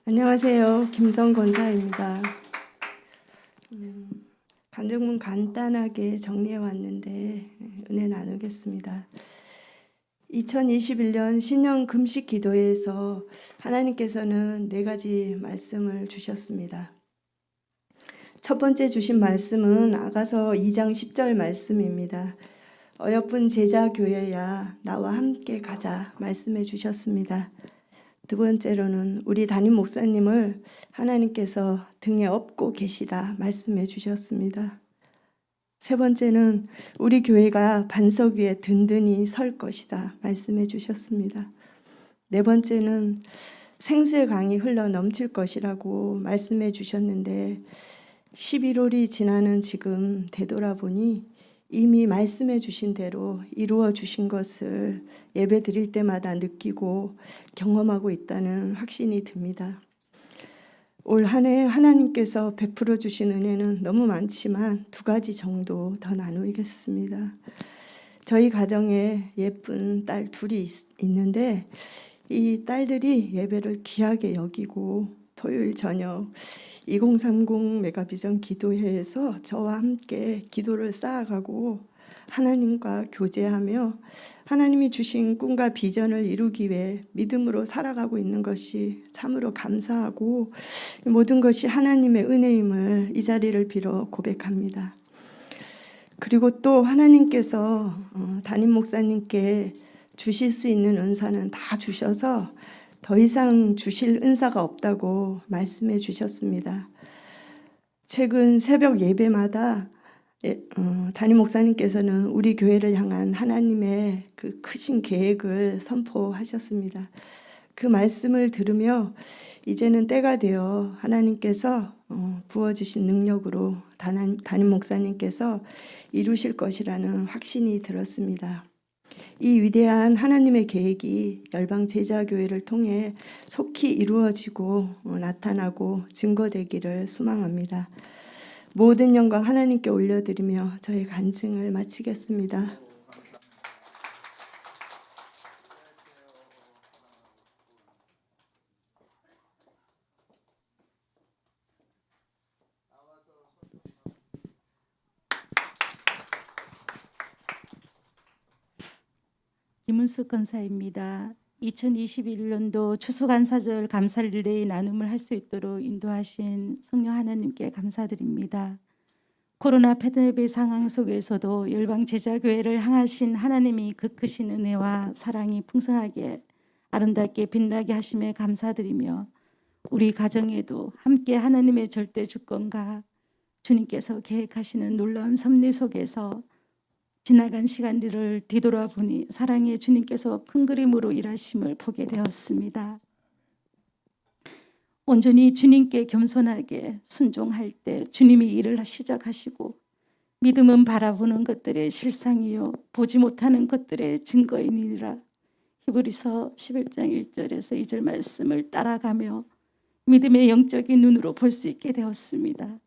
안녕하세요. 김성 권사입니다. 간증문 간단하게 정리해 왔는데 은혜 나누겠습니다. 2021년 신년 금식 기도회에서 하나님께서는 4가지 말씀을 주셨습니다. 첫 번째 주신 말씀은 아가서 2장 10절 말씀입니다. 어여쁜 제자 교회야 나와 함께 가자 말씀해 주셨습니다. 두 번째로는 우리 담임 목사님을 하나님께서 등에 업고 계시다 말씀해 주셨습니다. 세 번째는 우리 교회가 반석 위에 든든히 설 것이다 말씀해 주셨습니다. 네 번째는 생수의 강이 흘러 넘칠 것이라고 말씀해 주셨는데 11월이 지나는 지금 되돌아보니 이미 말씀해 주신 대로 이루어 주신 것을 예배 드릴 때마다 느끼고 경험하고 있다는 확신이 듭니다. 올 한 해 하나님께서 베풀어 주신 은혜는 너무 많지만 2가지 정도 더 나누겠습니다. 저희 가정에 예쁜 딸 둘이 있는데 이 딸들이 예배를 귀하게 여기고 토요일 저녁 2030 메가비전 기도회에서 저와 함께 기도를 쌓아가고 하나님과 교제하며 하나님이 주신 꿈과 비전을 이루기 위해 믿음으로 살아가고 있는 것이 참으로 감사하고 모든 것이 하나님의 은혜임을 이 자리를 빌어 고백합니다. 그리고 또 하나님께서 담임 목사님께 주실 수 있는 은사는 다 주셔서 더 이상 주실 은사가 없다고 말씀해 주셨습니다. 최근 새벽 예배마다 담임 목사님께서는 우리 교회를 향한 하나님의 그 크신 계획을 선포하셨습니다. 그 말씀을 들으며 이제는 때가 되어 하나님께서 부어주신 능력으로 담임 목사님께서 이루실 것이라는 확신이 들었습니다. 이 위대한 하나님의 계획이 열방 제자교회를 통해 속히 이루어지고 나타나고 증거되기를 소망합니다. 모든 영광 하나님께 올려드리며 저희 간증을 마치겠습니다. 김은숙 권사입니다. 2021년도 추수감사절 감사 릴레이 나눔을 할 수 있도록 인도하신 성령 하나님께 감사드립니다. 코로나 팬데믹 상황 속에서도 열방 제자교회를 향하신 하나님이 그 크신 은혜와 사랑이 풍성하게 아름답게 빛나게 하심에 감사드리며 우리 가정에도 함께 하나님의 절대 주권과 주님께서 계획하시는 놀라운 섭리 속에서 지나간 시간들을 뒤돌아보니 사랑의 주님께서 큰 그림으로 일하심을 보게 되었습니다. 온전히 주님께 겸손하게 순종할 때 주님이 일을 시작하시고 믿음은 바라보는 것들의 실상이요 보지 못하는 것들의 증거이니라. 히브리서 11장 1절에서 2절 말씀을 따라가며 믿음의 영적인 눈으로 볼 수 있게 되었습니다.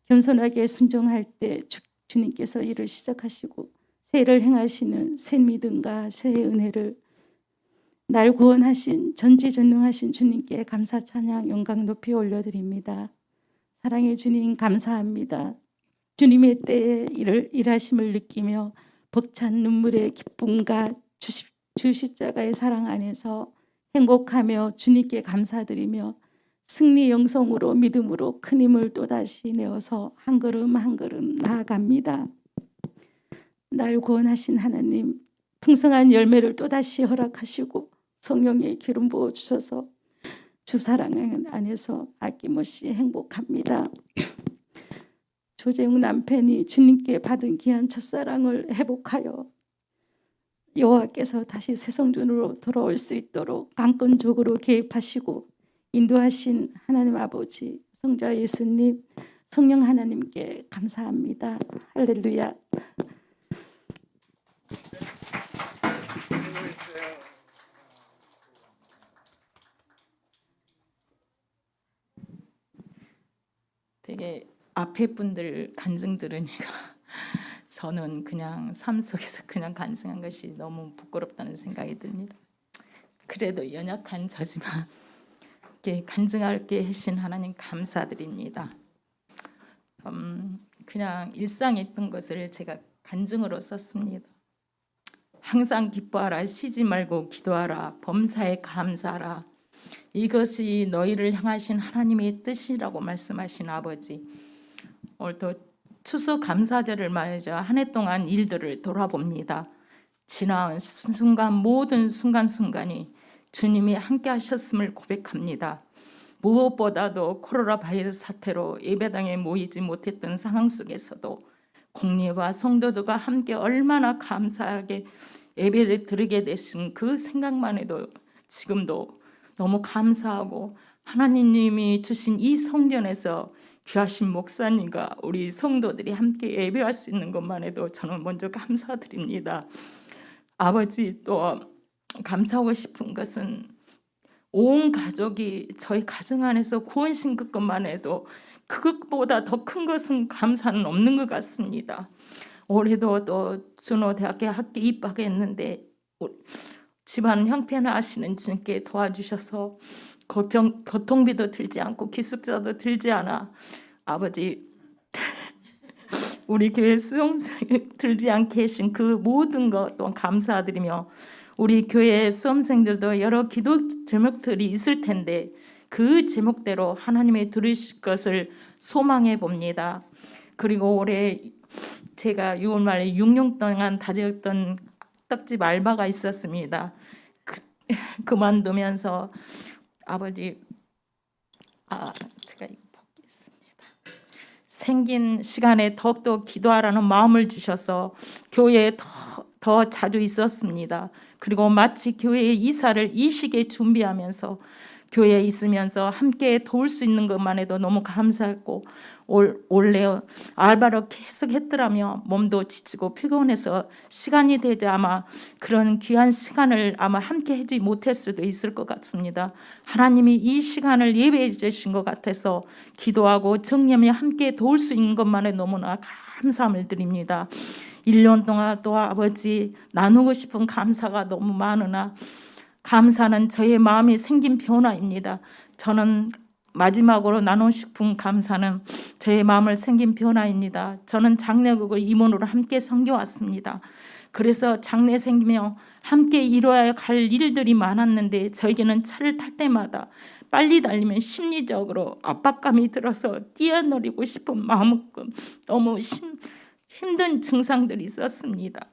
겸손하게 순종할 때 주님께서 일을 시작하시고 새 일을 행하시는 새 믿음과 새 은혜를 날 구원하신 전지전능하신 주님께 감사 찬양 영광 높이 올려드립니다. 사랑의 주님 감사합니다. 주님의 때에 일하심을 느끼며 벅찬 눈물의 기쁨과 주십자가의 사랑 안에서 행복하며 주님께 감사드리며 승리 영성으로 믿음으로 큰 힘을 또다시 내어서 한 걸음 한 걸음 나아갑니다. 날 구원하신 하나님 풍성한 열매를 또다시 허락하시고 성령의 기름 부어주셔서 주 사랑 안에서 아낌없이 행복합니다. 조재웅 남편이 주님께 받은 귀한 첫사랑을 회복하여 여호와께서 다시 새 성전으로 돌아올 수 있도록 강권적으로 개입하시고 인도하신 하나님 아버지 성자 예수님 성령 하나님께 감사합니다. 할렐루야. 되게 앞에 분들 간증 들으니까 저는 그냥 삶 속에서 그냥 간증한 것이 너무 부끄럽다는 생각이 듭니다. 그래도 연약한 저지만 이렇게 간증하게 하신 하나님 감사드립니다. 그냥 일상에 있던 것을 제가 간증으로 썼습니다. 항상 기뻐하라, 쉬지 말고 기도하라, 범사에 감사하라. 이것이 너희를 향하신 하나님의 뜻이라고 말씀하신 아버지. 오늘 또 추수 감사절을 맞아 한 해 동안 일들을 돌아봅니다. 지나온 순간 모든 순간순간이 주님이 함께 하셨음을 고백합니다. 무엇보다도 코로나 바이러스 사태로 예배당에 모이지 못했던 상황 속에서도 공예와 성도들과 함께 얼마나 감사하게 예배를 드리게 되신 그 생각만 해도 지금도 너무 감사하고, 하나님이 주신 이 성전에서 귀하신 목사님과 우리 성도들이 함께 예배할 수 있는 것만 해도 저는 먼저 감사드립니다. 아버지, 또 감사하고 싶은 것은 온 가족이 저희 가정 안에서 구원 신급 것만 해도 그것보다 더 큰 것은 감사는 없는 것 같습니다. 올해도 또 준호대학교 학교 입학했는데 집안 형편하시는 주님께 도와주셔서 교통비도 들지 않고 기숙사도 들지 않아 아버지 우리 교회 수험생 들지 않게 하신 그 모든 것 또한 감사드리며, 우리 교회 수험생들도 여러 기도 제목들이 있을 텐데 그 제목대로 하나님의 들으실 것을 소망해 봅니다. 그리고 올해 제가 6월 말에 6년 동안 다녔던 떡집 알바가 있었습니다. 그만두면서 아버지, 제가 이거 보겠습니다. 생긴 시간에 더욱더 기도하라는 마음을 주셔서 교회에 더 자주 있었습니다. 그리고 마치 교회의 이사를 이 시기에 준비하면서 교회에 있으면서 함께 도울 수 있는 것만 해도 너무 감사했고, 원래 알바를 계속 했더라면 몸도 지치고 피곤해서 시간이 되지 아마 그런 귀한 시간을 아마 함께 해주지 못할 수도 있을 것 같습니다. 하나님이 이 시간을 예배해 주신 것 같아서 기도하고 정념이 함께 도울 수 있는 것만에 너무나 감사함을 드립니다. 1년 동안 또 아버지 나누고 싶은 감사가 너무 많으나 감사는 저의 마음에 생긴 변화입니다. 저는 마지막으로 나누고 싶은 감사는 저의 마음을 생긴 변화입니다. 저는 장례국을 임원으로 함께 섬겨왔습니다. 그래서 장례 생기며 함께 이뤄야 할 일들이 많았는데 저에게는 차를 탈 때마다 빨리 달리면 심리적으로 압박감이 들어서 뛰어내리고 싶은 마음만큼 너무 힘든 증상들이 있었습니다.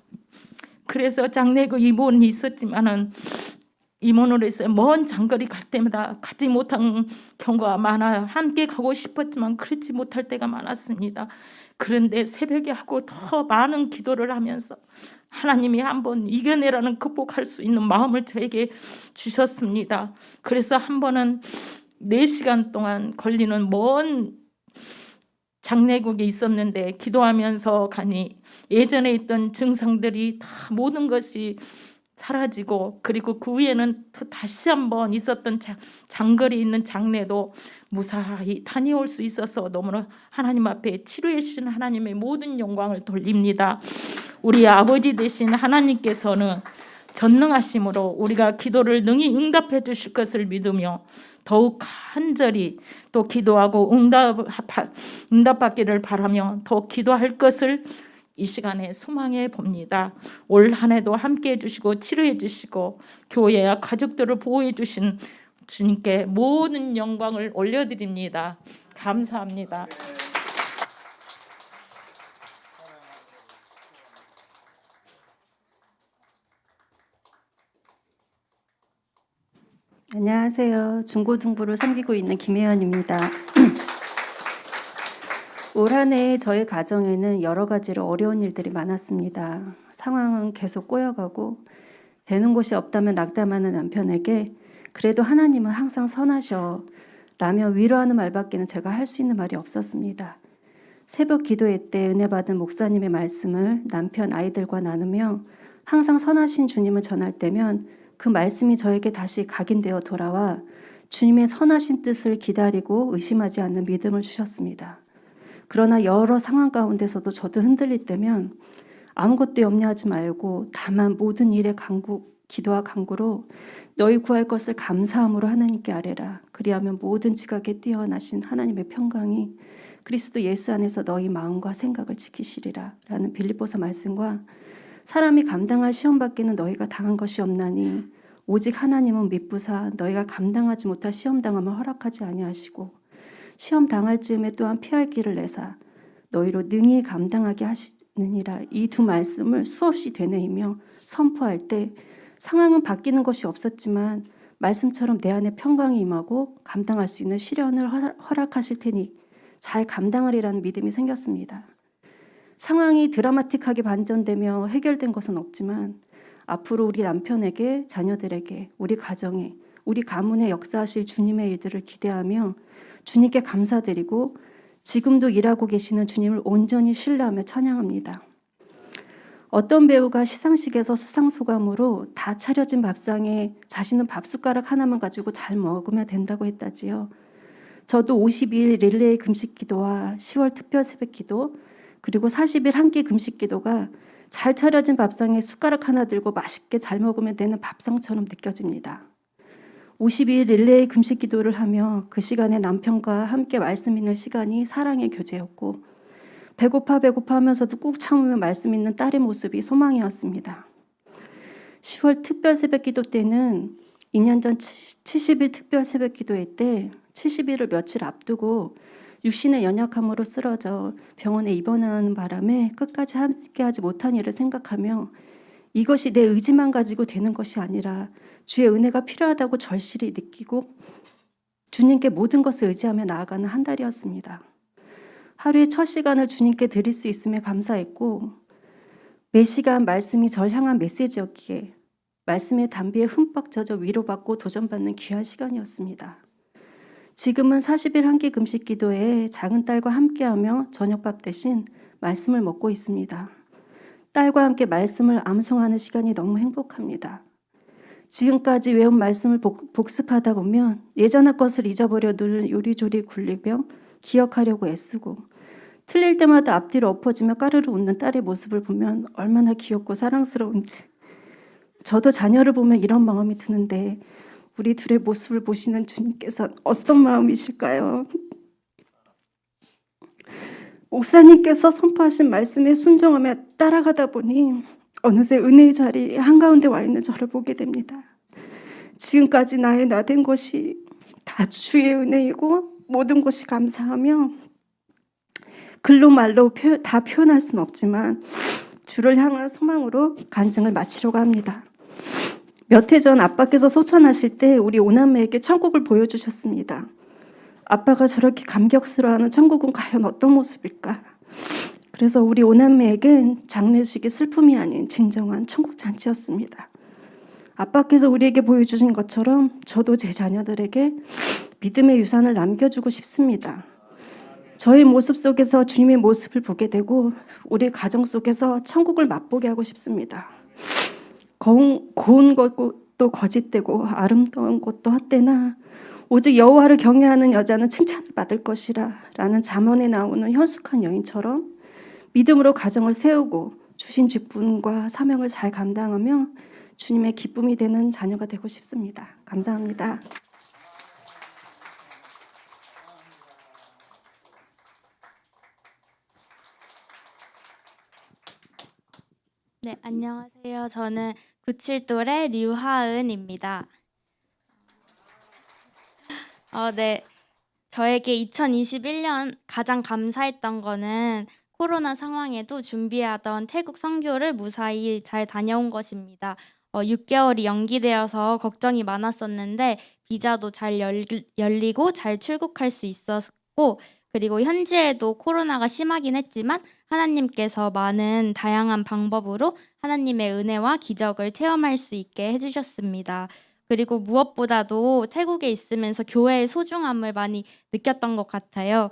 그래서 장례국 임원이 있었지만은 임원으로 해서 먼 장거리 갈 때마다 가지 못한 경우가 많아요. 함께 가고 싶었지만 그렇지 못할 때가 많았습니다. 그런데 새벽에 하고 더 많은 기도를 하면서 하나님이 한번 이겨내라는 극복할 수 있는 마음을 저에게 주셨습니다. 그래서 한 번은 4시간 동안 걸리는 먼 장례국에 있었는데 기도하면서 가니 예전에 있던 증상들이 다 모든 것이 사라지고, 그리고 그 후에는 또 다시 한번 있었던 장거리 있는 장례도 무사히 다녀올 수 있어서 너무나 하나님 앞에 치료해 주신 하나님의 모든 영광을 돌립니다. 우리 아버지 되신 하나님께서는 전능하심으로 우리가 기도를 능히 응답해 주실 것을 믿으며 더욱 간절히 또 기도하고 응답받기를 바라며 더 기도할 것을 이 시간에 소망해 봅니다. 올 한 해도 함께 해주시고 치료해 주시고 교회와 가족들을 보호해 주신 주님께 모든 영광을 올려드립니다. 감사합니다. 안녕하세요. 중고등부를 섬기고 있는 김혜연입니다. 올 한 해 저희 가정에는 여러 가지로 어려운 일들이 많았습니다. 상황은 계속 꼬여가고 되는 곳이 없다면 낙담하는 남편에게 그래도 하나님은 항상 선하셔 라며 위로하는 말밖에는 제가 할 수 있는 말이 없었습니다. 새벽 기도회 때 은혜 받은 목사님의 말씀을 남편 아이들과 나누며 항상 선하신 주님을 전할 때면 그 말씀이 저에게 다시 각인되어 돌아와 주님의 선하신 뜻을 기다리고 의심하지 않는 믿음을 주셨습니다. 그러나 여러 상황 가운데서도 저도 흔들릴 때면 아무것도 염려하지 말고 다만 모든 일에 간구 기도와 간구로 너희 구할 것을 감사함으로 하나님께 아뢰라. 그리하면 모든 지각에 뛰어나신 하나님의 평강이 그리스도 예수 안에서 너희 마음과 생각을 지키시리라. 라는 빌립보서 말씀과 사람이 감당할 시험 받기는 너희가 당한 것이 없나니 오직 하나님은 미쁘사 너희가 감당하지 못할 시험 당함을 허락하지 아니하시고 시험 당할 즈음에 또한 피할 길을 내사 너희로 능히 감당하게 하시느니라. 이 두 말씀을 수없이 되뇌이며 선포할 때 상황은 바뀌는 것이 없었지만 말씀처럼 내 안에 평강이 임하고 감당할 수 있는 시련을 허락하실 테니 잘 감당하리라는 믿음이 생겼습니다. 상황이 드라마틱하게 반전되며 해결된 것은 없지만 앞으로 우리 남편에게, 자녀들에게, 우리 가정에, 우리 가문에 역사하실 주님의 일들을 기대하며 주님께 감사드리고 지금도 일하고 계시는 주님을 온전히 신뢰하며 찬양합니다. 어떤 배우가 시상식에서 수상소감으로 다 차려진 밥상에 자신은 밥숟가락 하나만 가지고 잘 먹으면 된다고 했다지요. 저도 52일 릴레이 금식기도와 10월 특별 새벽기도 그리고 40일 한 끼 금식기도가 잘 차려진 밥상에 숟가락 하나 들고 맛있게 잘 먹으면 되는 밥상처럼 느껴집니다. 52일 릴레이 금식기도를 하며 그 시간에 남편과 함께 말씀 읽는 시간이 사랑의 교제였고 배고파 하면서도 꾹 참으며 말씀 읽는 딸의 모습이 소망이었습니다. 10월 특별 새벽기도 때는 2년 전 70일 특별 새벽기도회 때 70일을 며칠 앞두고 육신의 연약함으로 쓰러져 병원에 입원하는 바람에 끝까지 함께하지 못한 일을 생각하며 이것이 내 의지만 가지고 되는 것이 아니라 주의 은혜가 필요하다고 절실히 느끼고 주님께 모든 것을 의지하며 나아가는 한 달이었습니다. 하루의 첫 시간을 주님께 드릴 수 있음에 감사했고 매 시간 말씀이 절 향한 메시지였기에 말씀의 담비에 흠뻑 젖어 위로받고 도전받는 귀한 시간이었습니다. 지금은 40일 한 끼 금식 기도에 작은 딸과 함께하며 저녁밥 대신 말씀을 먹고 있습니다. 딸과 함께 말씀을 암송하는 시간이 너무 행복합니다. 지금까지 외운 말씀을 복습하다 보면 예전의 것을 잊어버려 늘 요리조리 굴리며 기억하려고 애쓰고 틀릴 때마다 앞뒤로 엎어지며 까르르 웃는 딸의 모습을 보면 얼마나 귀엽고 사랑스러운지 저도 자녀를 보면 이런 마음이 드는데 우리 둘의 모습을 보시는 주님께서는 어떤 마음이실까요? 목사님께서 선포하신 말씀에 순종하며 따라가다 보니 어느새 은혜의 자리 한가운데 와 있는 저를 보게 됩니다. 지금까지 나의 나된 것이 다 주의 은혜이고 모든 것이 감사하며 글로 말로 다 표현할 수는 없지만 주를 향한 소망으로 간증을 마치려고 합니다. 몇 해 전 아빠께서 소천하실 때 우리 오남매에게 천국을 보여주셨습니다. 아빠가 저렇게 감격스러워하는 천국은 과연 어떤 모습일까? 그래서 우리 오남매에겐 장례식이 슬픔이 아닌 진정한 천국 잔치였습니다. 아빠께서 우리에게 보여주신 것처럼 저도 제 자녀들에게 믿음의 유산을 남겨주고 싶습니다. 저의 모습 속에서 주님의 모습을 보게 되고 우리 가정 속에서 천국을 맛보게 하고 싶습니다. 고운 것도 거짓되고 아름다운 것도 헛되나 오직 여호와를 경외하는 여자는 칭찬을 받을 것이라 라는 잠언에 나오는 현숙한 여인처럼 믿음으로 가정을 세우고 주신 직분과 사명을 잘 감당하며 주님의 기쁨이 되는 자녀가 되고 싶습니다. 감사합니다. 네, 안녕하세요. 저는 97돌의 류하은입니다. 네, 저에게 2021년 가장 감사했던 거는 코로나 상황에도 준비하던 태국 선교를 무사히 잘 다녀온 것입니다. 6개월이 연기되어서 걱정이 많았었는데 비자도 잘 열리고 잘 출국할 수 있었고 그리고 현지에도 코로나가 심하긴 했지만 하나님께서 많은 다양한 방법으로 하나님의 은혜와 기적을 체험할 수 있게 해주셨습니다. 그리고 무엇보다도 태국에 있으면서 교회의 소중함을 많이 느꼈던 것 같아요.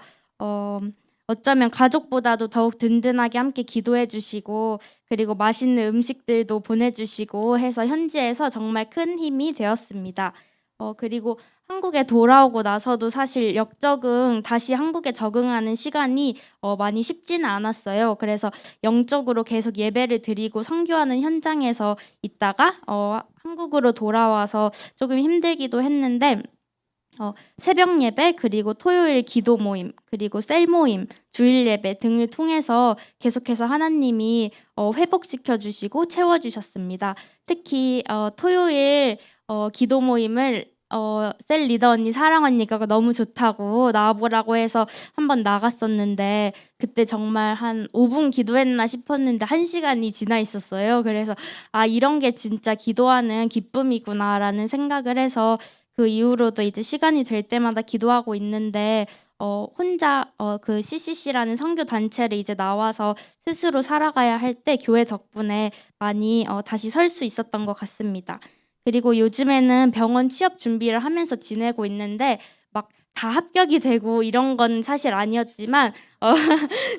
어쩌면 가족보다도 더욱 든든하게 함께 기도해 주시고 그리고 맛있는 음식들도 보내주시고 해서 현지에서 정말 큰 힘이 되었습니다. 그리고 한국에 돌아오고 나서도 사실 역적응 다시 한국에 적응하는 시간이 많이 쉽지는 않았어요. 그래서 영적으로 계속 예배를 드리고 선교하는 현장에서 있다가 한국으로 돌아와서 조금 힘들기도 했는데 새벽 예배 그리고 토요일 기도 모임 그리고 셀 모임 주일 예배 등을 통해서 계속해서 하나님이 회복시켜 주시고 채워 주셨습니다. 특히 토요일 기도 모임을 셀 리더 언니 사랑 언니가 너무 좋다고 나와보라고 해서 한번 나갔었는데 그때 정말 한 5분 기도했나 싶었는데 1시간이 지나 있었어요. 그래서 이런 게 진짜 기도하는 기쁨이구나라는 생각을 해서 그 이후로도 이제 시간이 될 때마다 기도하고 있는데 혼자 그 CCC라는 선교 단체를 이제 나와서 스스로 살아가야 할 때 교회 덕분에 많이 다시 설 수 있었던 것 같습니다. 그리고 요즘에는 병원 취업 준비를 하면서 지내고 있는데 막 다 합격이 되고 이런 건 사실 아니었지만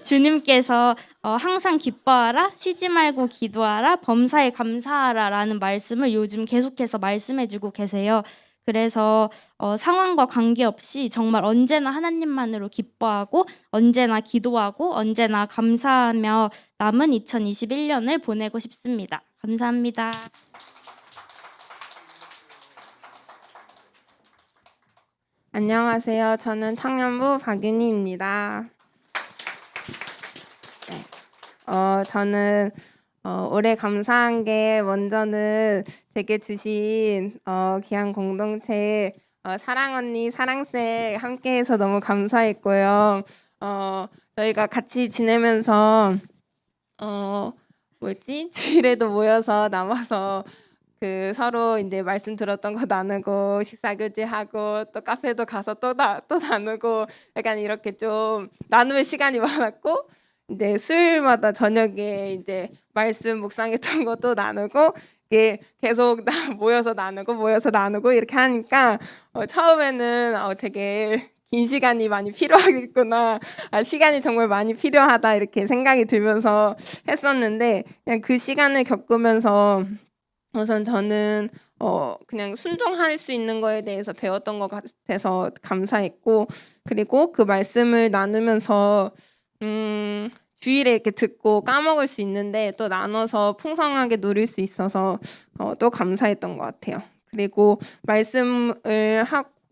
주님께서 항상 기뻐하라, 쉬지 말고 기도하라, 범사에 감사하라라는 말씀을 요즘 계속해서 말씀해주고 계세요. 그래서 상황과 관계없이 정말 언제나 하나님만으로 기뻐하고 언제나 기도하고 언제나 감사하며 남은 2021년을 보내고 싶습니다. 감사합니다. 안녕하세요. 저는 청년부 박윤희입니다. 네. 저는 올해 감사한 게 먼저는 제게 주신 귀한 공동체 사랑 언니, 사랑쌤 함께해서 너무 감사했고요. 저희가 같이 지내면서 주일에도 모여서 남아서 그 서로 이제 말씀 들었던 거 나누고 식사 교제하고 또 카페도 가서 또 나누고 약간 이렇게 좀 나누는 시간이 많았고 이제 수요일마다 저녁에 이제 말씀 묵상했던 것도 나누고 이게 계속 모여서 나누고 이렇게 하니까 처음에는 되게 긴 시간이 많이 필요하겠구나. 시간이 정말 많이 필요하다 이렇게 생각이 들면서 했었는데 그냥 그 시간을 겪으면서 우선 저는 그냥 순종할 수 있는 거에 대해서 배웠던 것 같아서 감사했고 그리고 그 말씀을 나누면서 주일에 이렇게 듣고 까먹을 수 있는데 또 나눠서 풍성하게 누릴 수 있어서 또 감사했던 것 같아요. 그리고 말씀을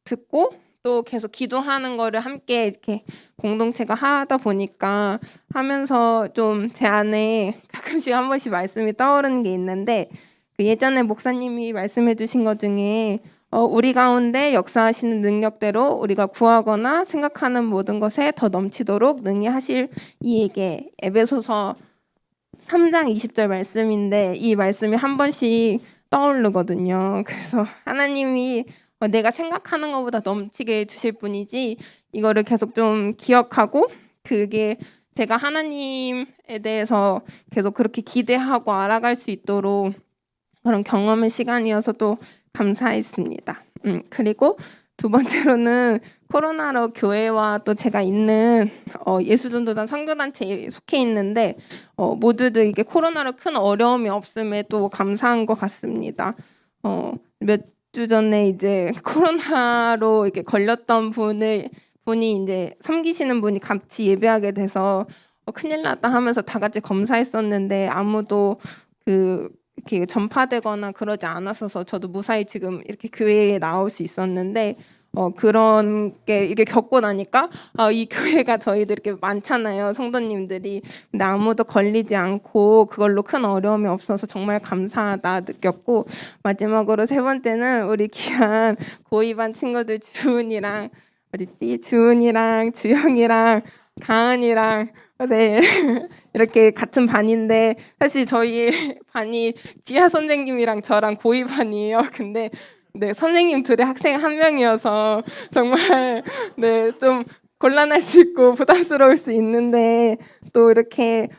듣고 또 계속 기도하는 거를 함께 이렇게 공동체가 하다 보니까 하면서 좀 제 안에 가끔씩 한 번씩 말씀이 떠오르는 게 있는데 그 예전에 목사님이 말씀해 주신 것 중에 우리 가운데 역사하시는 능력대로 우리가 구하거나 생각하는 모든 것에 더 넘치도록 능히 하실 이에게 에베소서 3장 20절 말씀인데 이 말씀이 한 번씩 떠오르거든요. 그래서 하나님이 내가 생각하는 것보다 넘치게 주실 분이지 이거를 계속 좀 기억하고 그게 제가 하나님에 대해서 계속 그렇게 기대하고 알아갈 수 있도록 그런 경험의 시간이어서 또 감사했습니다. 그리고 두 번째로는 코로나로 교회와 또 제가 있는 예수전도단 선교단체에 속해 있는데 모두들 이게 코로나로 큰 어려움이 없음에 또 감사한 것 같습니다. 몇 주 전에 이제 코로나로 이렇게 걸렸던 분이 이제 섬기시는 분이 같이 예배하게 돼서 큰일 났다 하면서 다 같이 검사했었는데 아무도 이렇게 전파되거나 그러지 않았어서 저도 무사히 지금 이렇게 교회에 나올 수 있었는데 그런 게 이게 겪고 나니까 이 교회가 저희들 이렇게 많잖아요, 성도님들이. 근데 아무도 걸리지 않고 그걸로 큰 어려움이 없어서 정말 감사하다 느꼈고 마지막으로 세 번째는 우리 귀한 고이반 친구들 주은이랑 주영이랑 가은이랑 네 이렇게 같은 반인데 사실 저희 반이 지하 선생님이랑 저랑 고이반이에요. 근데 네 선생님 둘이 학생 한 명이어서 정말 네 좀 곤란할 수 있고 부담스러울 수 있는데 또 이렇게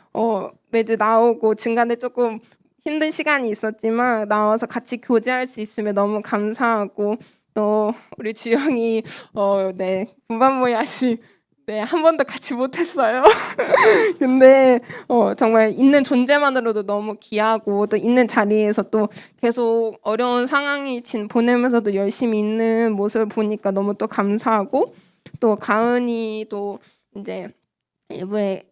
매주 나오고 중간에 조금 힘든 시간이 있었지만 나와서 같이 교제할 수 있으면 너무 감사하고 또 우리 주영이 네 분반모의 아직 네, 한 번도 같이 못했어요. 근데 정말 있는 존재만으로도 너무 귀하고 또 있는 자리에서 또 계속 어려운 상황이 보내면서도 열심히 있는 모습을 보니까 너무 또 감사하고 또 가은이도 이제 일부에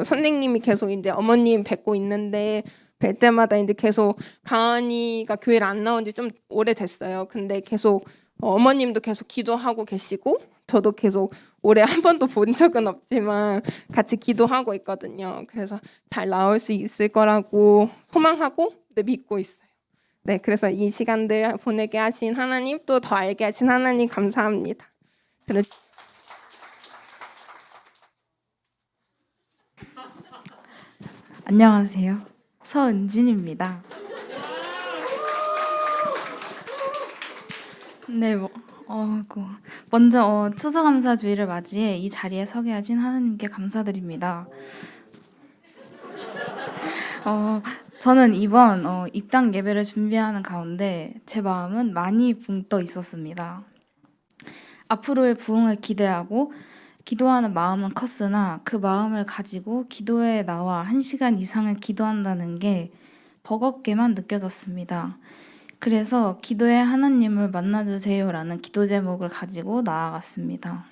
선생님이 계속 이제 어머님 뵙고 있는데 뵐 때마다 이제 계속 가은이가 교회를 안 나온 지 좀 오래됐어요. 근데 계속 어머님도 계속 기도하고 계시고 저도 계속 올해 한 번도 본 적은 없지만 같이 기도하고 있거든요. 그래서 잘 나올 수 있을 거라고 소망하고 네, 믿고 있어요. 네, 그래서 이 시간들 보내게 하신 하나님 또 더 알게 하신 하나님 감사합니다. 안녕하세요. 서은진입니다. 네, 먼저 추수감사주의를 맞이해 이 자리에 서게 하신 하나님께 감사드립니다. 저는 이번 입당 예배를 준비하는 가운데 제 마음은 많이 붕 떠 있었습니다. 앞으로의 부흥을 기대하고 기도하는 마음은 컸으나 그 마음을 가지고 기도에 나와 1시간 이상을 기도한다는 게 버겁게만 느껴졌습니다. 그래서 기도에 하나님을 만나주세요라는 기도 제목을 가지고 나아갔습니다.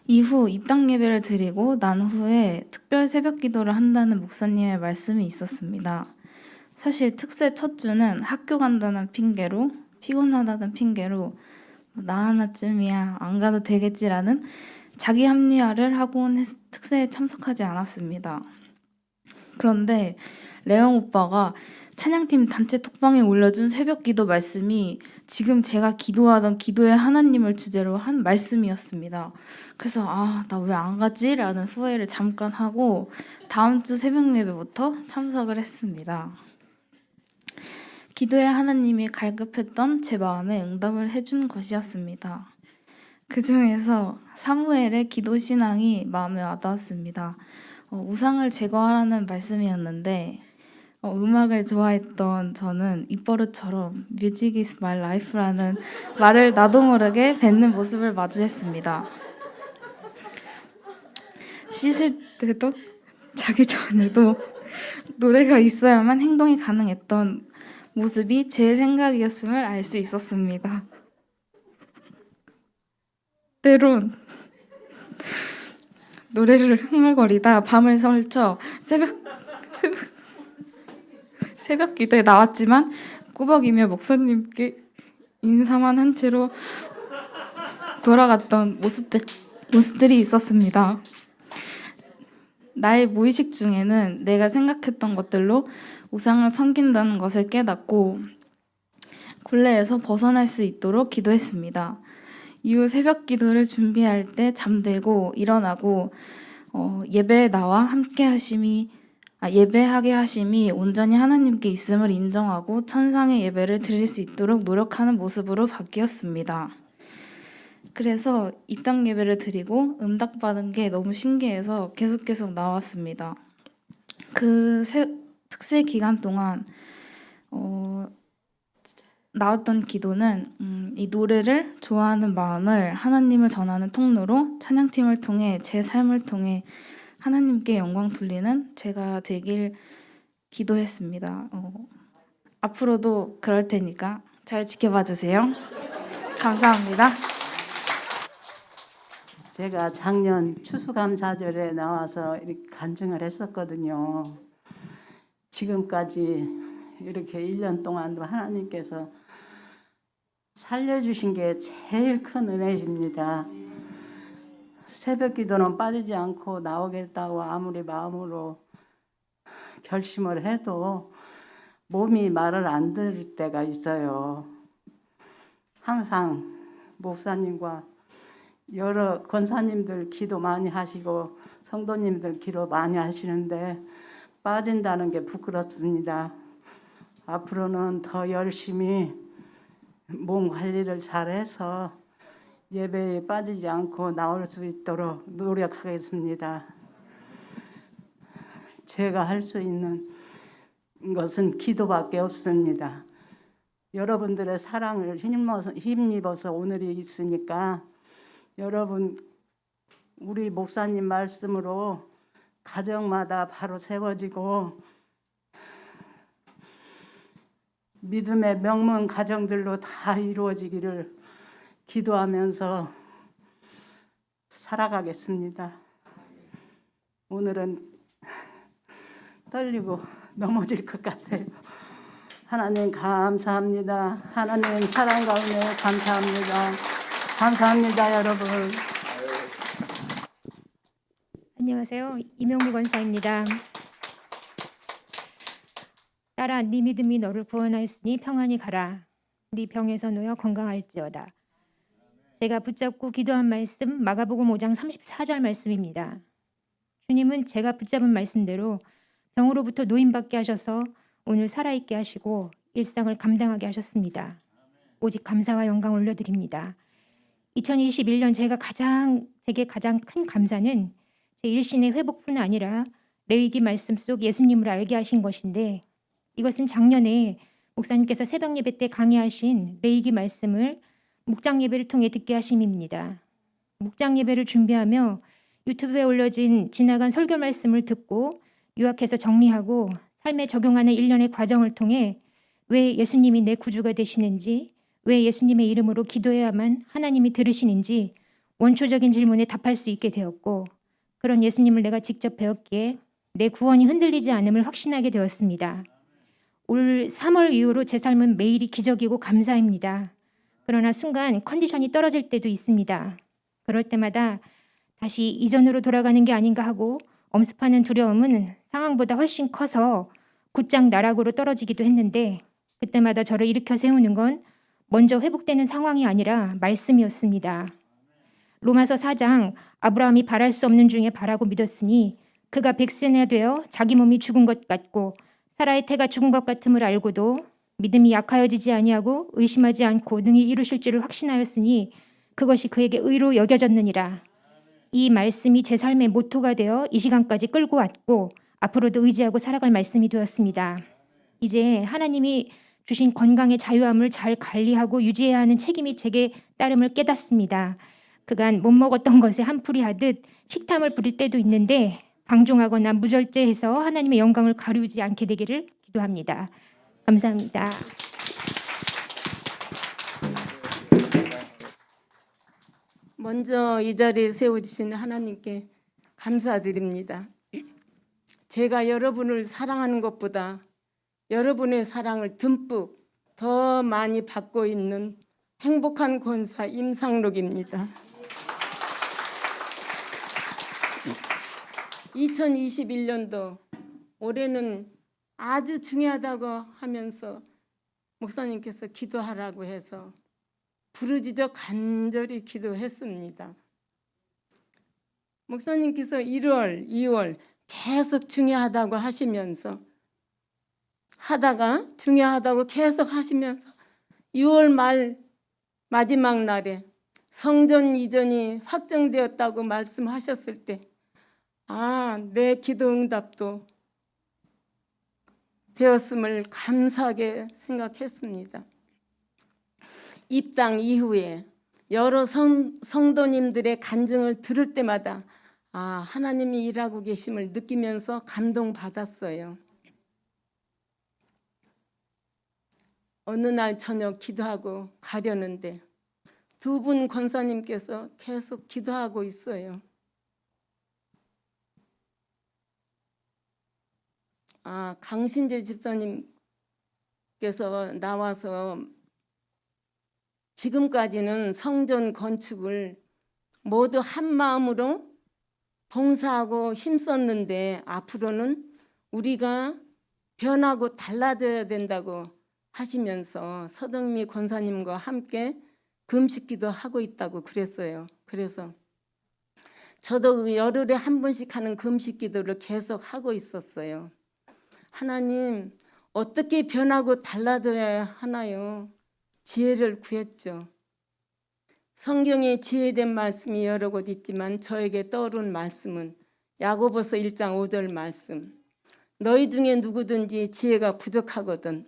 이후 입당 예배를 드리고 난 후에 특별 새벽 기도를 한다는 목사님의 말씀이 있었습니다. 사실 특세 첫 주는 학교 간다는 핑계로 피곤하다는 핑계로 나 하나쯤이야 안 가도 되겠지라는 자기 합리화를 하고 특세에 참석하지 않았습니다. 그런데 레영 오빠가 찬양팀 단체 톡방에 올려준 새벽 기도 말씀이 지금 제가 기도하던 기도의 하나님을 주제로 한 말씀이었습니다. 그래서 나 왜 안 가지? 라는 후회를 잠깐 하고 다음 주 새벽 예배부터 참석을 했습니다. 기도의 하나님이 갈급했던 제 마음에 응답을 해준 것이었습니다. 그 중에서 사무엘의 기도 신앙이 마음에 와닿았습니다. 우상을 제거하라는 말씀이었는데 음악을 좋아했던 저는 입버릇처럼 Music is my life라는 말을 나도 모르게 뱉는 모습을 마주했습니다. 씻을 때도 자기 전에도 노래가 있어야만 행동이 가능했던 모습이 제 생각이었음을 알 수 있었습니다. 때론 노래를 흥얼거리다 밤을 설쳐 새벽 기도에 나왔지만 꾸벅이며 목사님께 인사만 한 채로 돌아갔던 모습들이 있었습니다. 나의 무의식 중에는 내가 생각했던 것들로 우상을 섬긴다는 것을 깨닫고 굴레에서 벗어날 수 있도록 기도했습니다. 이후 새벽 기도를 준비할 때 잠들고 일어나고 예배에 나와 예배하게 하심이 온전히 하나님께 있음을 인정하고 천상의 예배를 드릴 수 있도록 노력하는 모습으로 바뀌었습니다. 그래서 입당 예배를 드리고 응답받은 게 너무 신기해서 계속 나왔습니다. 그 특세 기간 동안 나왔던 기도는 이 노래를 좋아하는 마음을 하나님을 전하는 통로로 찬양팀을 통해 제 삶을 통해 하나님께 영광 돌리는 제가 되길 기도했습니다. 앞으로도 그럴 테니까 잘 지켜봐 주세요. 감사합니다. 제가 작년 추수감사절에 나와서 이렇게 간증을 했었거든요. 지금까지 이렇게 1년 동안도 하나님께서 살려주신 게 제일 큰 은혜십니다. 새벽 기도는 빠지지 않고 나오겠다고 아무리 마음으로 결심을 해도 몸이 말을 안 들을 때가 있어요. 항상 목사님과 여러 권사님들 기도 많이 하시고 성도님들 기도 많이 하시는데 빠진다는 게 부끄럽습니다. 앞으로는 더 열심히 몸 관리를 잘해서 예배에 빠지지 않고 나올 수 있도록 노력하겠습니다. 제가 할 수 있는 것은 기도밖에 없습니다. 여러분들의 사랑을 힘입어서 오늘이 있으니까 여러분 우리 목사님 말씀으로 가정마다 바로 세워지고 믿음의 명문 가정들로 다 이루어지기를 기도하면서 살아가겠습니다. 오늘은 떨리고 넘어질 것 같아요. 하나님 감사합니다. 하나님 사랑 가운데 감사합니다. 감사합니다, 여러분. 안녕하세요. 이명미 권사입니다. 딸아, 네 믿음이 너를 구원하였으니 평안히 가라. 네 병에서 놓여 건강할지어다. 제가 붙잡고 기도한 말씀 마가복음 5장 34절 말씀입니다. 주님은 제가 붙잡은 말씀대로 병으로부터 노임받게 하셔서 오늘 살아있게 하시고 일상을 감당하게 하셨습니다. 오직 감사와 영광 올려드립니다. 2021년 제게 가장 큰 감사는 제 일신의 회복뿐 아니라 레위기 말씀 속 예수님을 알게 하신 것인데, 이것은 작년에 목사님께서 새벽 예배 때 강의하신 레위기 말씀을 묵장 예배를 통해 듣게 하심입니다. 묵장 예배를 준비하며 유튜브에 올려진 지나간 설교 말씀을 듣고 요약해서 정리하고 삶에 적용하는 일련의 과정을 통해 왜 예수님이 내 구주가 되시는지, 왜 예수님의 이름으로 기도해야만 하나님이 들으시는지 원초적인 질문에 답할 수 있게 되었고, 그런 예수님을 내가 직접 배웠기에 내 구원이 흔들리지 않음을 확신하게 되었습니다. 올 3월 이후로 제 삶은 매일이 기적이고 감사입니다. 그러나 순간 컨디션이 떨어질 때도 있습니다. 그럴 때마다 다시 이전으로 돌아가는 게 아닌가 하고 엄습하는 두려움은 상황보다 훨씬 커서 곧장 나락으로 떨어지기도 했는데, 그때마다 저를 일으켜 세우는 건 먼저 회복되는 상황이 아니라 말씀이었습니다. 로마서 4장, 아브라함이 바랄 수 없는 중에 바라고 믿었으니 그가 백세나 되어 자기 몸이 죽은 것 같고 사라의 태가 죽은 것 같음을 알고도 믿음이 약하여지지 아니하고 의심하지 않고 능히 이루실 줄을 확신하였으니 그것이 그에게 의로 여겨졌느니라. 이 말씀이 제 삶의 모토가 되어 이 시간까지 끌고 왔고 앞으로도 의지하고 살아갈 말씀이 되었습니다. 이제 하나님이 주신 건강의 자유함을 잘 관리하고 유지해야 하는 책임이 제게 따름을 깨닫습니다. 그간 못 먹었던 것에 한풀이 하듯 식탐을 부릴 때도 있는데 방종하거나 무절제해서 하나님의 영광을 가리우지 않게 되기를 기도합니다. 감사합니다. 먼저 이 자리에 세워주신 하나님께 감사드립니다. 제가 여러분을 사랑하는 것보다 여러분의 사랑을 듬뿍 더 많이 받고 있는 행복한 권사 임상록입니다. 2021년도 올해는 아주 중요하다고 하면서 목사님께서 기도하라고 해서 부르짖어 간절히 기도했습니다. 목사님께서 1월, 2월 계속 중요하다고 하시면서 하다가 중요하다고 계속 하시면서 6월 말 마지막 날에 성전 이전이 확정되었다고 말씀하셨을 때 내 기도 응답도 되었음을 감사하게 생각했습니다. 입당 이후에 여러 성도님들의 간증을 들을 때마다 하나님이 일하고 계심을 느끼면서 감동받았어요. 어느 날 저녁 기도하고 가려는데 두 분 권사님께서 계속 기도하고 있어요. 강신재 집사님께서 나와서 지금까지는 성전 건축을 모두 한 마음으로 봉사하고 힘썼는데 앞으로는 우리가 변하고 달라져야 된다고 하시면서 서정미 권사님과 함께 금식기도 하고 있다고 그랬어요. 그래서 저도 열흘에 한 번씩 하는 금식기도를 계속 하고 있었어요. 하나님, 어떻게 변하고 달라져야 하나요? 지혜를 구했죠. 성경에 지혜된 말씀이 여러 곳 있지만 저에게 떠오른 말씀은 야고보서 1장 5절 말씀. 너희 중에 누구든지 지혜가 부족하거든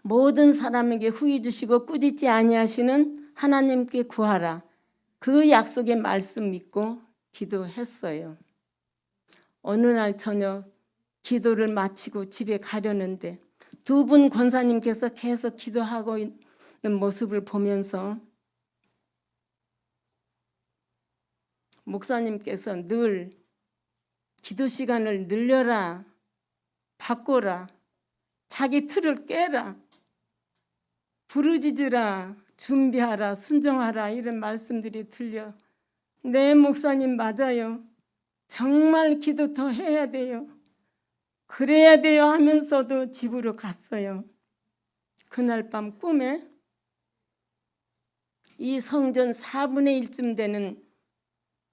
모든 사람에게 후히 주시고 꾸짖지 아니하시는 하나님께 구하라. 그 약속의 말씀 믿고 기도했어요. 어느 날 저녁 기도를 마치고 집에 가려는데 두 분 권사님께서 계속 기도하고 있는 모습을 보면서 목사님께서 늘 기도 시간을 늘려라, 바꿔라, 자기 틀을 깨라, 부르짖으라, 준비하라, 순종하라 이런 말씀들이 들려. 네, 목사님 맞아요. 정말 기도 더 해야 돼요. 그래야 돼요 하면서도 집으로 갔어요. 그날 밤 꿈에 이 성전 4분의 1쯤 되는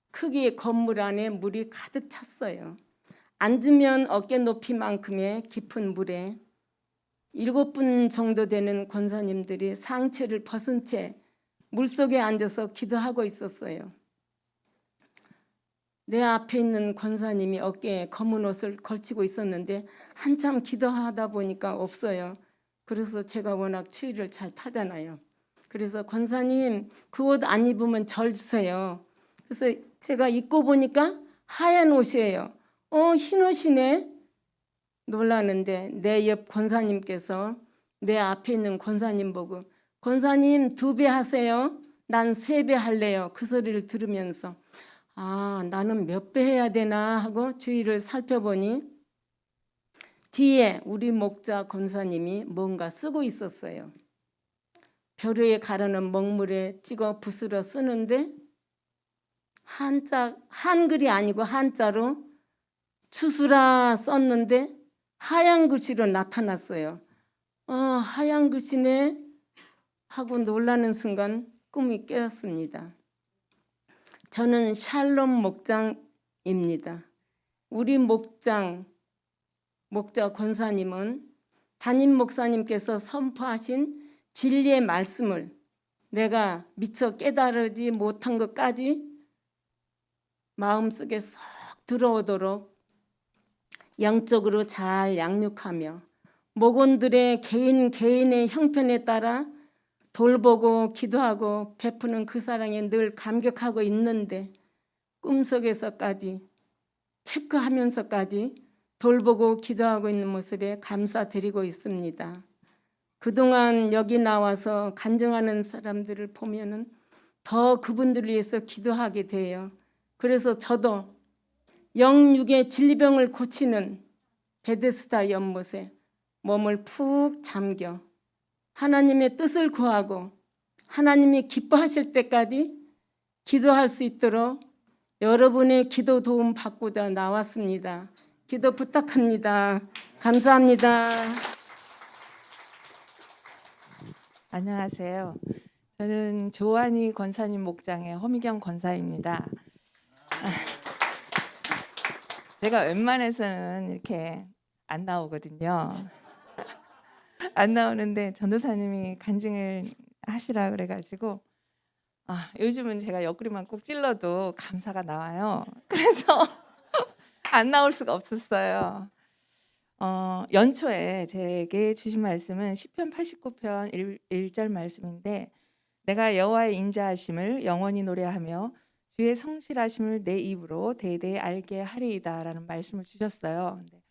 크기의 건물 안에 물이 가득 찼어요. 앉으면 어깨 높이만큼의 깊은 물에 7분 정도 되는 권사님들이 상체를 벗은 채 물속에 앉아서 기도하고 있었어요. 내 앞에 있는 권사님이 어깨에 검은 옷을 걸치고 있었는데 한참 기도하다 보니까 없어요. 그래서 제가 워낙 추위를 잘 타잖아요. 그래서 권사님 그 옷 안 입으면 절 주세요. 그래서 제가 입고 보니까 하얀 옷이에요. 흰 옷이네. 놀라는데 내 옆 권사님께서 내 앞에 있는 권사님 보고 권사님 2배 하세요. 난 3배 할래요. 그 소리를 들으면서 나는 몇 배 해야 되나 하고 주위를 살펴보니 뒤에 우리 목자 권사님이 뭔가 쓰고 있었어요. 벼루에 가르는 먹물에 찍어 붓으로 쓰는데 한글이 아니고 한자로 추수라 썼는데 하얀 글씨로 나타났어요. 하얀 글씨네 하고 놀라는 순간 꿈이 깨었습니다. 저는 샬롬 목장입니다. 우리 목자 권사님은 담임 목사님께서 선포하신 진리의 말씀을 내가 미처 깨달지 못한 것까지 마음속에 쏙 들어오도록 영적으로 잘 양육하며 목원들의 개인의 형편에 따라 돌보고 기도하고 베푸는 그 사랑에 늘 감격하고 있는데 꿈속에서까지 체크하면서까지 돌보고 기도하고 있는 모습에 감사드리고 있습니다. 그동안 여기 나와서 간증하는 사람들을 보면은 더 그분들을 위해서 기도하게 돼요. 그래서 저도 영육의 질병을 고치는 베데스다 연못에 몸을 푹 잠겨 하나님의 뜻을 구하고 하나님이 기뻐하실 때까지 기도할 수 있도록 여러분의 기도 도움 받고자 나왔습니다. 기도 부탁합니다. 감사합니다. 안녕하세요. 저는 조한희 권사님 목장의 허미경 권사입니다. 제가 웬만해서는 이렇게 안 나오거든요. 안 나오는데 전도사님이 간증을 하시라 그래가지고 요즘은 제가 옆구리만 꼭 찔러도 감사가 나와요. 그래서 안 나올 수가 없었어요. 연초에 제게 주신 말씀은 시편 89편 1절 말씀인데 내가 여호와의 인자하심을 영원히 노래하며 주의 성실하심을 내 입으로 대대 알게 하리이다라는 말씀을 주셨어요. 근데,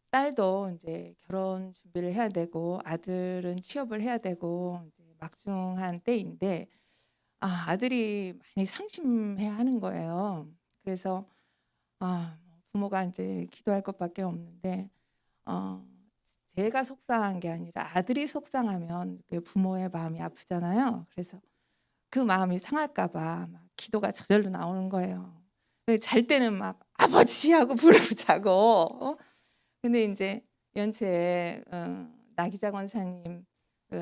딸도 이제 결혼 준비를 해야 되고 아들은 취업을 해야 되고 이제 막중한 때인데 아들이 많이 상심해야 하는 거예요. 그래서 부모가 이제 기도할 것밖에 없는데 제가 속상한 게 아니라 아들이 속상하면 부모의 마음이 아프잖아요. 그래서 그 마음이 상할까봐 막 기도가 저절로 나오는 거예요. 잘 때는 막 아버지 하고 부르고 자고. 근데 이제 연초에 나기자 권사님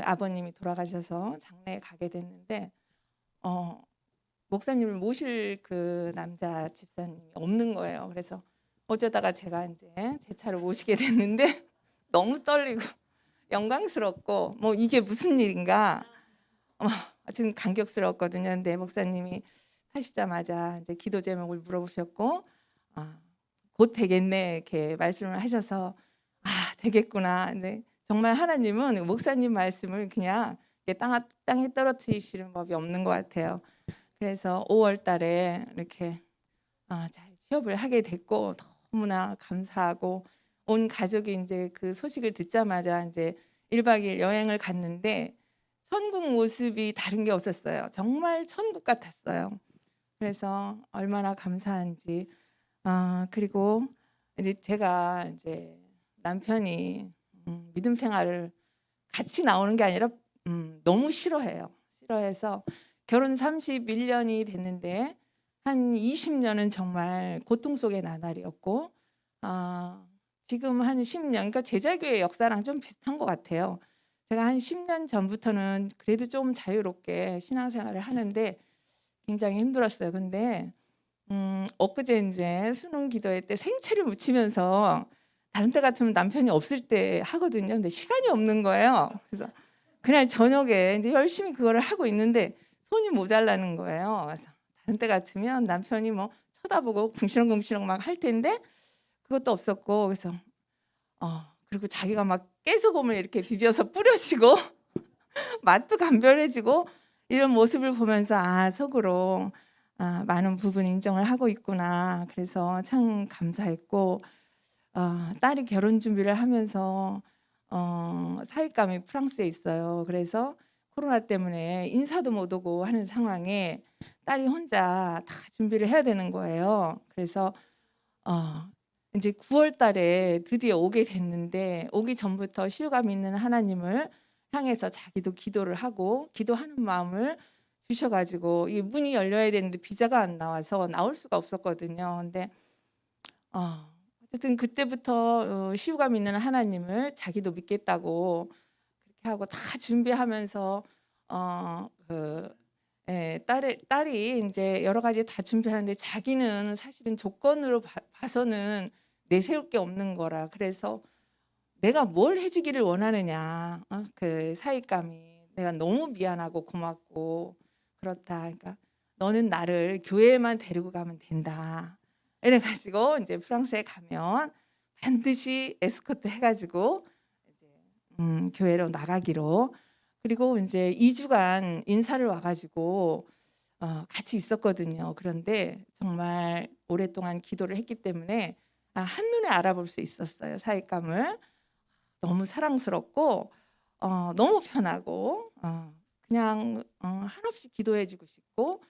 아버님이 돌아가셔서 장례에 가게 됐는데 목사님을 모실 그 남자 집사님이 없는 거예요. 그래서 어쩌다가 제가 이제 제 차를 모시게 됐는데 너무 떨리고 영광스럽고 뭐 이게 무슨 일인가 하여튼 감격스러웠거든요. 근데 목사님이 하시자마자 이제 기도 제목을 물어보셨고 곧 되겠네 이렇게 말씀을 하셔서 되겠구나. 근데 정말 하나님은 목사님 말씀을 그냥 쉽게 땅에 떨어뜨리시는 법이 없는 것 같아요. 그래서 5월 달에 이렇게 잘 취업을 하게 됐고 너무나 감사하고 온 가족이 이제 그 소식을 듣자마자 이제 1박 2일 여행을 갔는데 천국 모습이 다른 게 없었어요. 정말 천국 같았어요. 그래서 얼마나 감사한지. 그리고 이제 제가 이제 남편이 믿음 생활을 같이 나오는 게 아니라 너무 싫어해요. 싫어해서 결혼 31년이 됐는데 한 20년은 정말 고통 속의 나날이었고 지금 한 10년, 그러니까 제자교회 역사랑 좀 비슷한 것 같아요. 제가 한 10년 전부터는 그래도 좀 자유롭게 신앙생활을 하는데 굉장히 힘들었어요. 근데 엊그제 이제 수능 기도회 때 생채를 묻히면서 다른 때 같으면 남편이 없을 때 하거든요. 근데 시간이 없는 거예요. 그래서 그날 저녁에 이제 열심히 그거를 하고 있는데 손이 모자라는 거예요. 그래서 다른 때 같으면 남편이 뭐 쳐다보고 궁시렁궁시렁 막 할 텐데 그것도 없었고 그래서 그리고 자기가 막 깨소금을 이렇게 비벼서 뿌려지고 맛도 감별해지고 이런 모습을 보면서 속으로 많은 부분 인정을 하고 있구나. 그래서 참 감사했고 딸이 결혼 준비를 하면서 사윗감이 프랑스에 있어요. 그래서 코로나 때문에 인사도 못 오고 하는 상황에 딸이 혼자 다 준비를 해야 되는 거예요. 그래서 이제 9월 달에 드디어 오게 됐는데 오기 전부터 시유감 있는 하나님을 향해서 자기도 기도를 하고 기도하는 마음을 주셔가지고 이 문이 열려야 되는데 비자가 안 나와서 나올 수가 없었거든요. 근데 어쨌든 그때부터 시유감 있는 하나님을 자기도 믿겠다고 그렇게 하고 다 준비하면서 딸이 이제 여러 가지 다 준비하는데 자기는 사실은 조건으로 봐서는 내세울 게 없는 거라. 그래서 내가 뭘 해주기를 원하느냐. 그 사윗감이 내가 너무 미안하고 고맙고 그렇다. 그러니까 너는 나를 교회에만 데리고 가면 된다. 이래가지고 이제 프랑스에 가면 반드시 에스코트 해가지고 이제 교회로 나가기로. 그리고 이제 2주간 인사를 와가지고 같이 있었거든요. 그런데 정말 오랫동안 기도를 했기 때문에 한눈에 알아볼 수 있었어요. 사윗감을. 너무 사랑스럽고 너무 편하고 그냥 한없이 기도해주고 싶고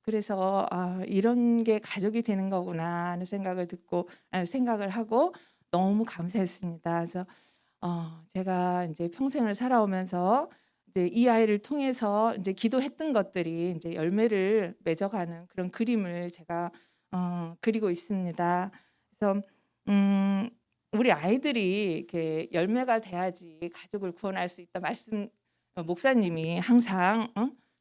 그래서 이런 게 가족이 되는 거구나 하는 생각을 하고 너무 감사했습니다. 그래서 제가 이제 평생을 살아오면서 이제 이 아이를 통해서 이제 기도했던 것들이 이제 열매를 맺어가는 그런 그림을 제가 그리고 있습니다. 그래서 우리 아이들이 이렇게 열매가 돼야지 가족을 구원할 수 있다 말씀 목사님이 항상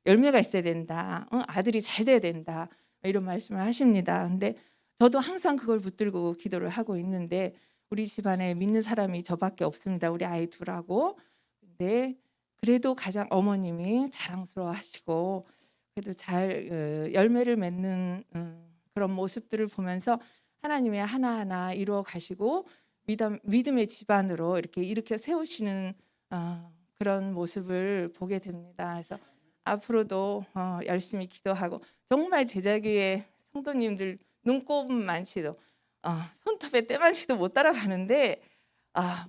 열매가 있어야 된다. 아들이 잘 돼야 된다. 이런 말씀을 하십니다. 근데 저도 항상 그걸 붙들고 기도를 하고 있는데 우리 집안에 믿는 사람이 저밖에 없습니다. 우리 아이 둘하고. 근데 그래도 가장 어머님이 자랑스러워하시고 그래도 잘 열매를 맺는 그런 모습들을 보면서 하나님의 하나하나 이루어 가시고 믿음의 집안으로 이렇게 일으켜 세우시는 그런 모습을 보게 됩니다. 그래서 앞으로도 열심히 기도하고 정말 제자교회 성도님들 눈꼽만치도 손톱에 때만치도 못 따라가는데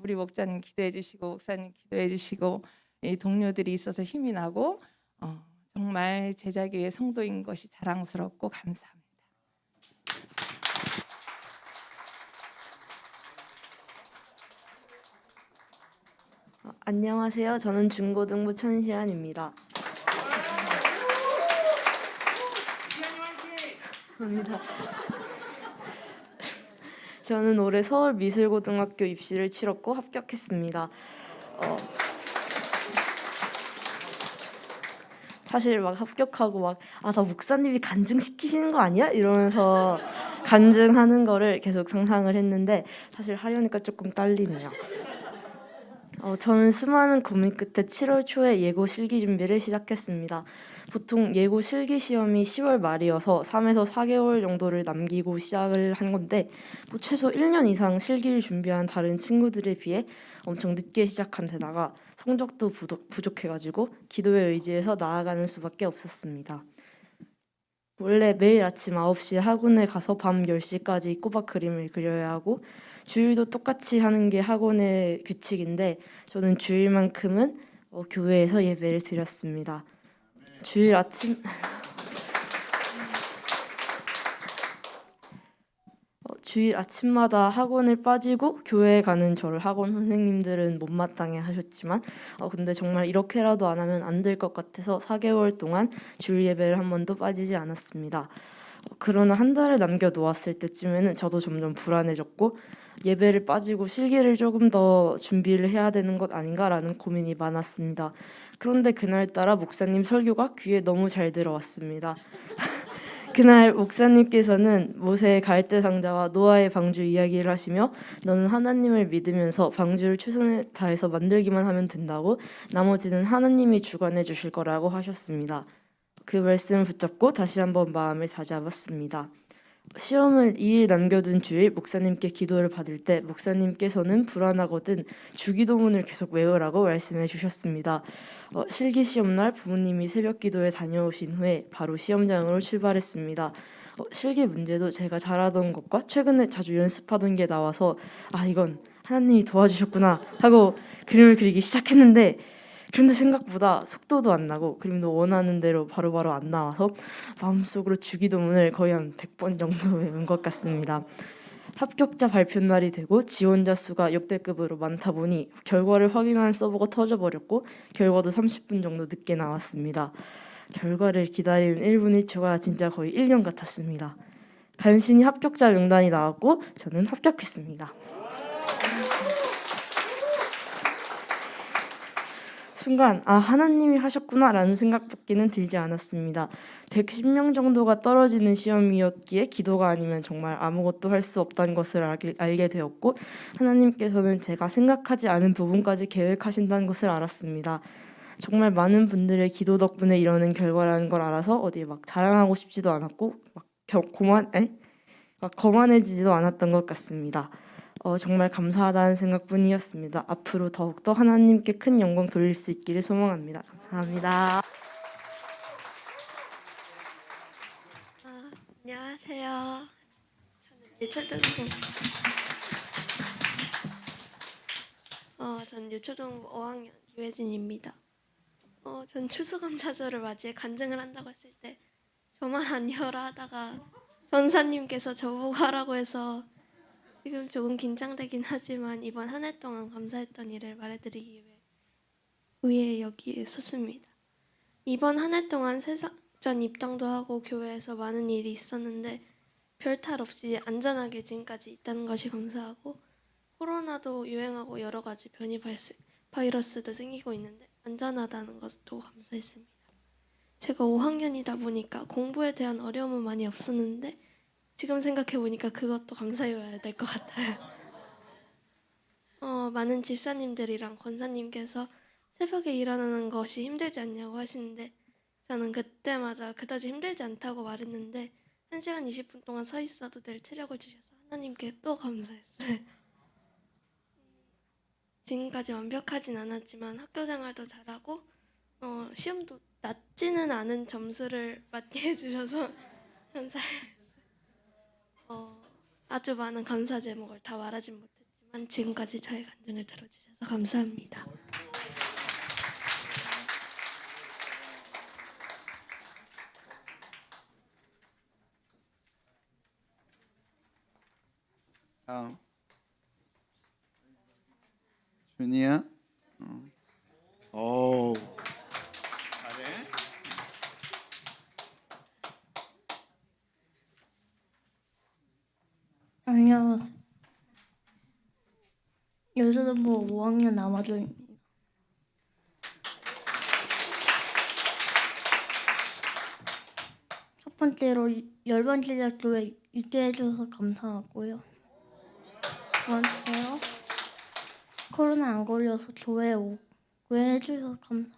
우리 목자님 기도해 주시고 목사님 기도해 주시고 이 동료들이 있어서 힘이 나고 정말 제자교회 성도인 것이 자랑스럽고 감사합니다. 안녕하세요. 저는 중고등부 천시안입니다. 감사합니다. 저는 올해 서울미술고등학교 입시를 치렀고 합격했습니다. 사실 막 합격하고 막 나 목사님이 간증시키시는 거 아니야? 이러면서 간증하는 거를 계속 상상을 했는데 사실 하려니까 조금 떨리네요. 저는 수많은 고민 끝에 7월 초에 예고 실기 준비를 시작했습니다. 보통 예고 실기 시험이 10월 말이어서 3에서 4개월 정도를 남기고 시작을 한 건데 최소 1년 이상 실기를 준비한 다른 친구들에 비해 엄청 늦게 시작한 데다가 성적도 부족해가지고 기도에 의지해서 나아가는 수밖에 없었습니다. 원래 매일 아침 9시에 학원에 가서 밤 10시까지 꼬박 그림을 그려야 하고 주일도 똑같이 하는 게 학원의 규칙인데 저는 주일만큼은 교회에서 예배를 드렸습니다. 주일 아침마다 학원을 빠지고 교회에 가는 저를 학원 선생님들은 못마땅해 하셨지만 근데 정말 이렇게라도 안 하면 안 될 것 같아서 4개월 동안 주일 예배를 한 번도 빠지지 않았습니다. 그러나 한 달을 남겨놓았을 때쯤에는 저도 점점 불안해졌고 예배를 빠지고 실기를 조금 더 준비를 해야 되는 것 아닌가라는 고민이 많았습니다. 그런데 그날따라 목사님 설교가 귀에 너무 잘 들어왔습니다. 그날 목사님께서는 모세의 갈대 상자와 노아의 방주 이야기를 하시며 너는 하나님을 믿으면서 방주를 최선을 다해서 만들기만 하면 된다고 나머지는 하나님이 주관해 주실 거라고 하셨습니다. 그 말씀을 붙잡고 다시 한번 마음을 다잡았습니다. 시험을 2일 남겨둔 주일 목사님께 기도를 받을 때 목사님께서는 불안하거든 주기도문을 계속 외우라고 말씀해 주셨습니다. 실기 시험날 부모님이 새벽 기도에 다녀오신 후에 바로 시험장으로 출발했습니다. 실기 문제도 제가 잘하던 것과 최근에 자주 연습하던 게 나와서 이건 하나님이 도와주셨구나 하고 그림을 그리기 시작했는데 그런데 생각보다 속도도 안 나고 그림도 원하는 대로 바로바로 안 나와서 마음속으로 주기도문을 거의 한 100번 정도 외운 것 같습니다. 합격자 발표 날이 되고 지원자 수가 역대급으로 많다 보니 결과를 확인하는 서버가 터져버렸고 결과도 30분 정도 늦게 나왔습니다. 결과를 기다리는 1분 1초가 진짜 거의 1년 같았습니다. 간신히 합격자 명단이 나왔고 저는 합격했습니다. 순간 하나님이 하셨구나라는 생각밖에는 들지 않았습니다. 110명 정도가 떨어지는 시험이었기에 기도가 아니면 정말 아무것도 할 수 없다는 것을 알게 되었고 하나님께서는 제가 생각하지 않은 부분까지 계획하신다는 것을 알았습니다. 정말 많은 분들의 기도 덕분에 이러는 결과라는 걸 알아서 어디 막 자랑하고 싶지도 않았고 막 거만해지지도 않았던 것 같습니다. 정말 감사하다는 생각뿐이었습니다. 앞으로 더욱더 하나님께 큰 영광 돌릴 수 있기를 소망합니다. 감사합니다. 안녕하세요. 저는 유초등부 5학년 유혜진입니다. 전 추수감사절을 맞이해 간증을 한다고 했을 때 저만 아니어라 하다가 전사님께서 저보고 하라고 해서 지금 조금 긴장되긴 하지만 이번 한 해 동안 감사했던 일을 말해드리기 위해 여기에 섰습니다. 이번 한 해 동안 세상전 입당도 하고 교회에서 많은 일이 있었는데 별 탈 없이 안전하게 지금까지 있다는 것이 감사하고 코로나도 유행하고 여러 가지 변이 바이러스도 생기고 있는데 안전하다는 것도 감사했습니다. 제가 5학년이다 보니까 공부에 대한 어려움은 많이 없었는데 지금 생각해보니까 그것도 감사해야 될 것 같아요. 많은 집사님들이랑 권사님께서 새벽에 일어나는 것이 힘들지 않냐고 하시는데 저는 그때마다 그다지 힘들지 않다고 말했는데 1시간 20분 동안 서 있어도 될 체력을 주셔서 하나님께 또 감사했어요. 지금까지 완벽하진 않았지만 학교 생활도 잘하고 시험도 낮지는 않은 점수를 맞게 해주셔서 감사해요. 아주 많은 감사 제목을 다 말하진 못했지만 지금까지 저의 간증을 들어주셔서 감사합니다. 준이야? 오, 잘해. 안녕하세요. 여자등부 5학년 남아줘입니다. 첫 번째로 열반 제작교회 있게 해줘서 감사하고요. 두 번째로 코로나 안 걸려서 교회에 오게 해주셔서 감사합니다.